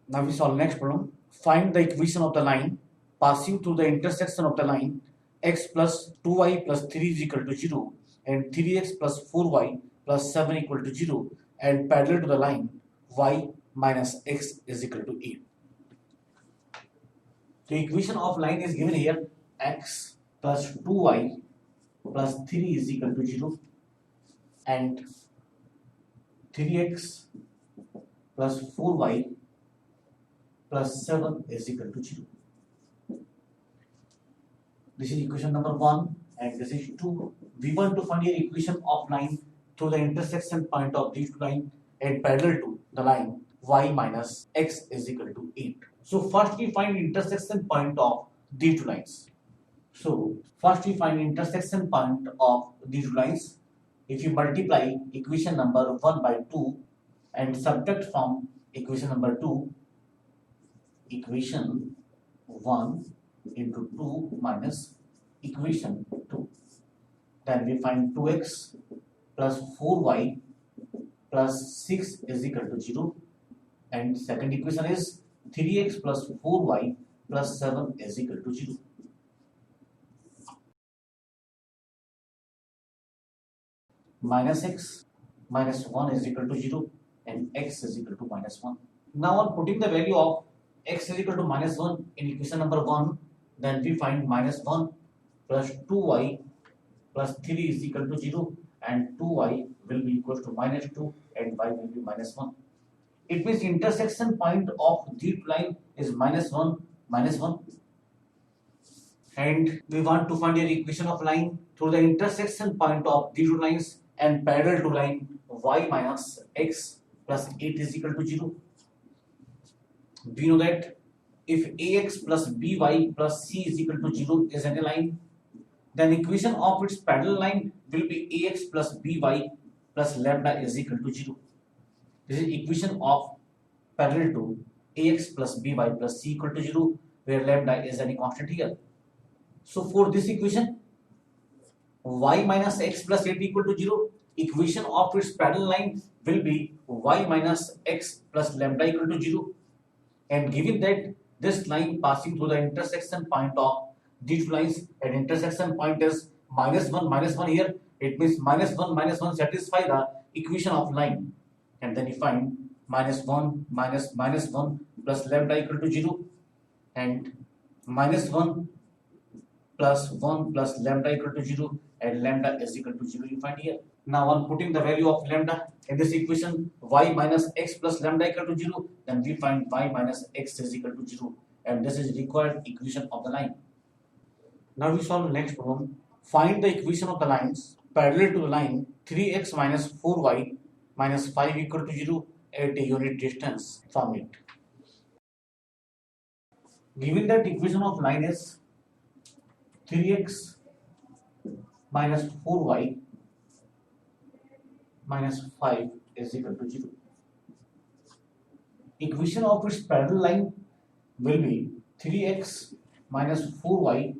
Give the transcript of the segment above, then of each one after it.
Now we solve next problem. Find the equation of the line passing through the intersection of the line x plus 2y plus 3 is equal to 0 and 3x plus 4y plus 7 equal to 0 and parallel to the line y minus x is equal to 8. The equation of line is given here, x plus 2y plus 3 is equal to 0 and 3x plus 4y plus 7 is equal to 0. This is equation number 1 and this is 2. We want to find the equation of line through the intersection point of these two lines and parallel to the line y minus x is equal to 8. So first we find intersection point of these two lines. So first we find intersection point of these two lines. If you multiply equation number 1 by 2 and subtract from equation number 2, equation 1 into 2 minus equation 2. Then we find 2x plus 4y plus 6 is equal to 0 and second equation is 3x plus 4y plus 7 is equal to 0. Minus x minus 1 is equal to 0 and x is equal to minus 1. Now on putting the value of x is equal to minus 1 in equation number 1, then we find minus 1 plus 2y plus 3 is equal to 0 and 2y will be equal to minus 2 and y will be minus 1. It means intersection point of these line is minus 1 minus 1 and we want to find an equation of line through the intersection point of these two lines and parallel to line y minus x plus 8 is equal to 0. We know that if ax plus by plus c is equal to 0 is any line, then equation of its parallel line will be ax plus by plus lambda is equal to 0. This is equation of parallel to ax plus by plus c equal to 0, where lambda is any constant here. So for this equation, y minus x plus 8 equal to 0, equation of its parallel line will be y minus x plus lambda equal to 0. And given that this line passing through the intersection point of these two lines and intersection point is minus 1 here, it means minus 1 satisfy the equation of line, and then you find minus 1 minus minus 1 plus lambda equal to 0 and minus 1 plus 1 plus lambda equal to 0 and lambda is equal to 0 you find here. Now on putting the value of lambda in this equation y minus x plus lambda equal to 0, then we find y minus x is equal to 0 and this is required equation of the line. Now we solve the next problem. Find the equation of the lines parallel to the line 3x minus 4y minus 5 equal to 0 at a unit distance from it. Given that equation of line is 3x minus 4y minus 5 is equal to 0. Equation of its parallel line will be 3x minus 4y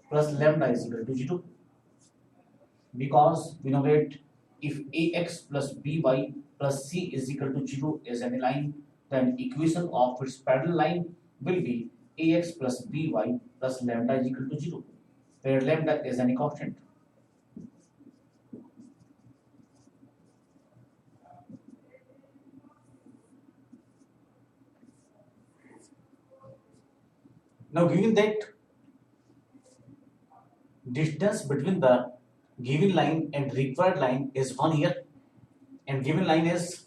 plus lambda is equal to 0, because we know that if ax plus by plus c is equal to 0 is any line, then equation of its parallel line will be ax plus by plus lambda is equal to 0, where lambda is any constant. Now given that distance between the given line and required line is 1 here, and given line is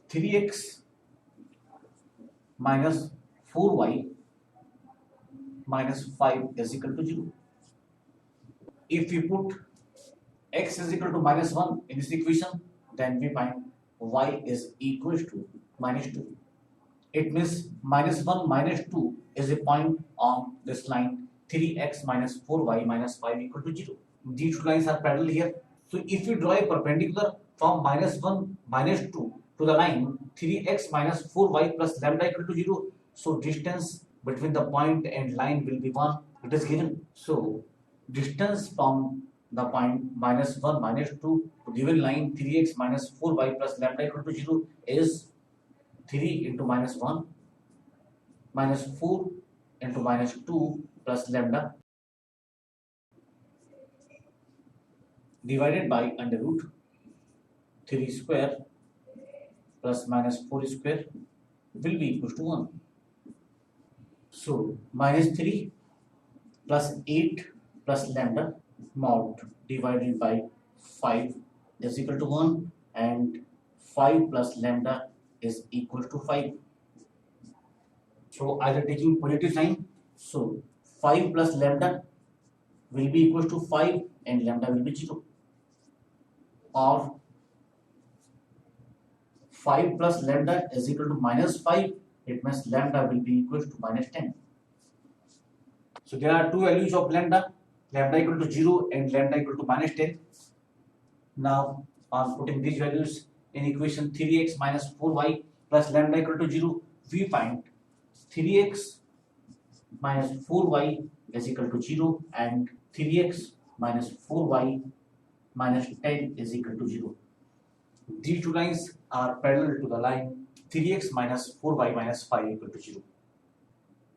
3x minus 4y minus 5 is equal to 0. If we put x is equal to minus 1 in this equation, then we find y is equal to minus 2. It means minus 1 minus 2 is a point on this line 3x minus 4y minus 5 equal to 0. These two lines are parallel here. So if you draw a perpendicular from minus 1 minus 2 to the line 3x minus 4y plus lambda equal to 0, so distance between the point and line will be 1. It is given. So distance from the point minus 1 minus 2 to given line 3x minus 4y plus lambda equal to 0 is 3 into minus 1 minus 4 into minus 2 plus lambda divided by under root 3 square plus minus 4 square will be equal to 1. So minus 3 plus 8 plus lambda mod divided by 5 is equal to 1, and 5 plus lambda is equal to 5. So either taking positive sign, so 5 plus lambda will be equal to 5 and lambda will be 0, or 5 plus lambda is equal to minus 5, it means lambda will be equal to minus 10. So there are two values of lambda equal to 0 and lambda equal to minus 10. Now on putting these values in equation 3x minus 4y plus lambda equal to 0, we find 3x minus 4y is equal to 0 and 3x minus 4y minus 10 is equal to 0. These two lines are parallel to the line 3x minus 4y minus 5 equal to 0.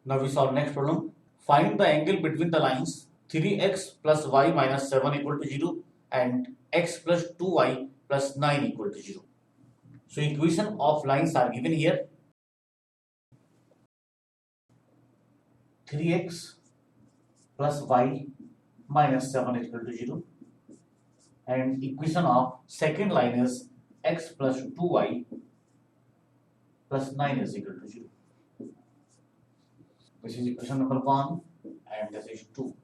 Now we solve next problem. Find the angle between the lines 3x plus y minus 7 equal to 0 and x plus 2y plus 9 equal to 0. So equation of lines are given here. 3x plus y minus 7 is equal to 0, and equation of second line is x plus 2y plus 9 is equal to 0. This is equation number 1 and this is 2.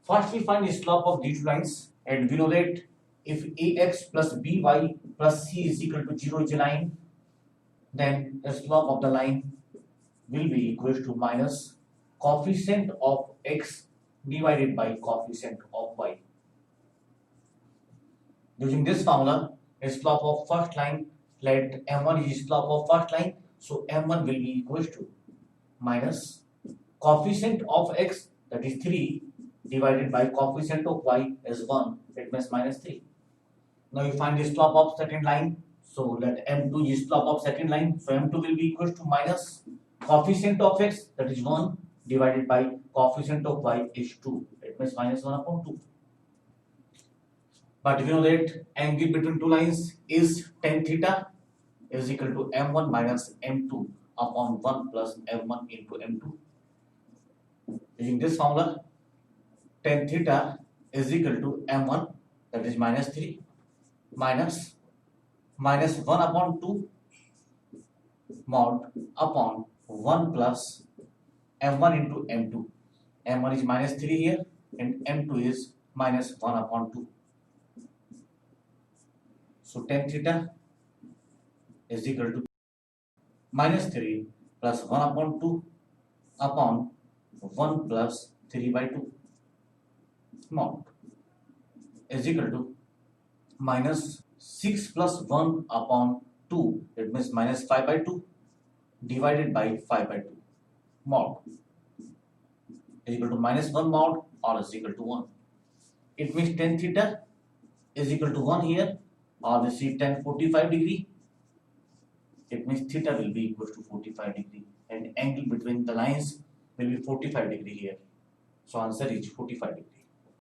First we find the slope of these lines, and we know that if ax plus by plus c is equal to 0 is a line, then the slope of the line will be equal to minus coefficient of x divided by coefficient of y. Using this formula, a slope of first line, let m1 is slope of first line, so m1 will be equal to minus coefficient of x, that is 3, divided by coefficient of y is 1, it means minus 3. Now you find the slope of second line, so let m2 is slope of second line, so m2 will be equal to minus coefficient of x, that is 1, divided by coefficient of y is 2, it means minus 1 upon 2. But we know that angle between two lines is tan theta is equal to m1 minus m2 upon 1 plus m1 into m2. Using this formula, tan theta is equal to m1, that is minus 3, minus 1 upon 2 mod upon 1 plus m1 into m2. m1 is minus 3 here and m2 is minus 1 upon 2. So tan theta is equal to minus 3 plus 1 upon 2 upon 1 plus 3 by 2 mod is equal to minus 6 plus 1 upon 2, it means minus 5 by 2 divided by 5 by 2 mod is equal to minus 1 mod or is equal to 1. It means tan theta is equal to 1 here, or we see tan 45 degree. It means theta will be equal to 45 degree and angle between the lines will be 45 degree here. So answer is 45 degree.